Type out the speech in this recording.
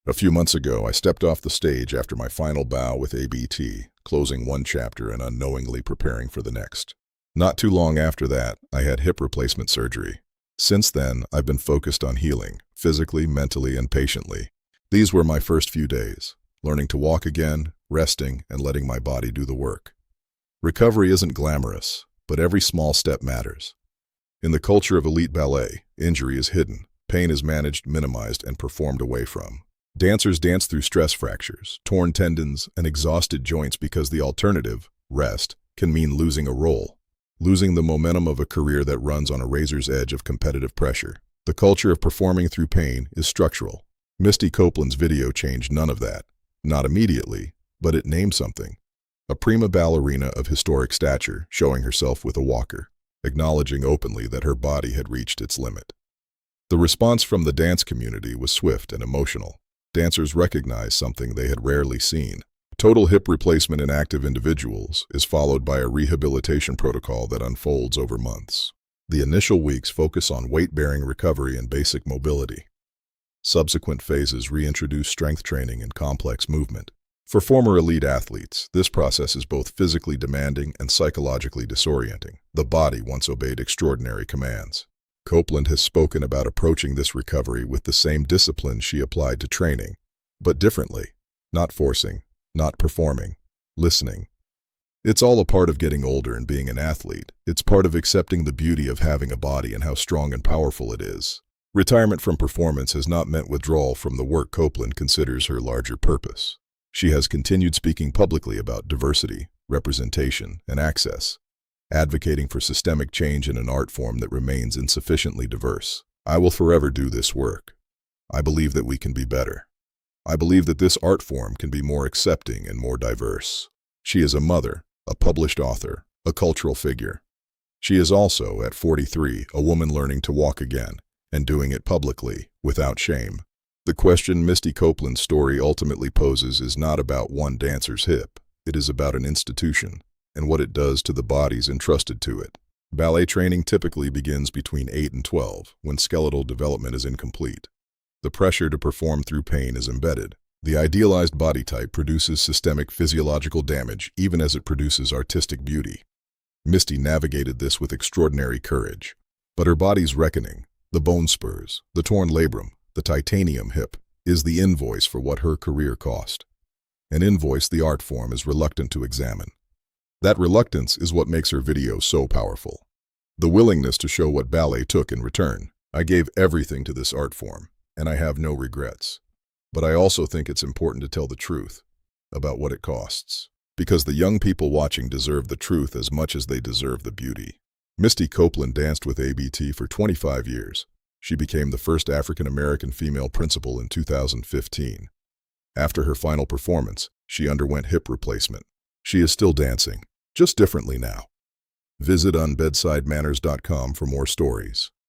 A few months ago, I stepped off the stage after my final bow with ABT, closing one chapter and unknowingly preparing for the next. Not too long after that, I had hip replacement surgery. Since then, I've been focused on healing, physically, mentally, and patiently. These were my first few days, learning to walk again, resting, and letting my body do the work. Recovery isn't glamorous, but every small step matters. In the culture of elite ballet, injury is hidden, pain is managed, minimized, and performed away from. Dancers dance through stress fractures, torn tendons, and exhausted joints because the alternative, rest, can mean losing a role, losing the momentum of a career that runs on a razor's edge of competitive pressure. The culture of performing through pain is structural. MIsti Copeland's video changed none of that. Not immediately, but it named something. A prima ballerina of historic stature, showing herself with a walker, acknowledging openly that her body had reached its limit. The response from the dance community was swift and emotional. Dancers recognized something they had rarely seen. Total hip replacement in active individuals is followed by a rehabilitation protocol that unfolds over months. The initial weeks focus on weight-bearing recovery and basic mobility. Subsequent phases reintroduce strength training and complex movement. For former elite athletes, this process is both physically demanding and psychologically disorienting. The body once obeyed extraordinary commands. Copeland has spoken about approaching this recovery with the same discipline she applied to training, but differently. Not forcing, not performing, listening. It's all a part of getting older and being an athlete. It's part of accepting the beauty of having a body and how strong and powerful it is. Retirement from performance has not meant withdrawal from the work Copeland considers her larger purpose. She has continued speaking publicly about diversity, representation, and access, advocating for systemic change in an art form that remains insufficiently diverse. I will forever do this work. I believe that we can be better. I believe that this art form can be more accepting and more diverse. She is a mother, a published author, a cultural figure. She is also, at 43, a woman learning to walk again, and doing it publicly, without shame. The question MIsti Copeland's story ultimately poses is not about one dancer's hip. It is about an institution, and what it does to the bodies entrusted to it. Ballet training typically begins between 8 and 12, when skeletal development is incomplete. The pressure to perform through pain is embedded. The idealized body type produces systemic physiological damage even as it produces artistic beauty. MIsti navigated this with extraordinary courage. But her body's reckoning, the bone spurs, the torn labrum, the titanium hip, is the invoice for what her career cost. An invoice the art form is reluctant to examine. That reluctance is what makes her video so powerful. The willingness to show what ballet took in return. I gave everything to this art form, and I have no regrets. But I also think it's important to tell the truth about what it costs, because the young people watching deserve the truth as much as they deserve the beauty. MIsti Copeland danced with ABT for 25 years. She became the first African-American female principal in 2015. After her final performance, she underwent hip replacement. She is still dancing, just differently now. Visit unbedsidemanners.com for more stories.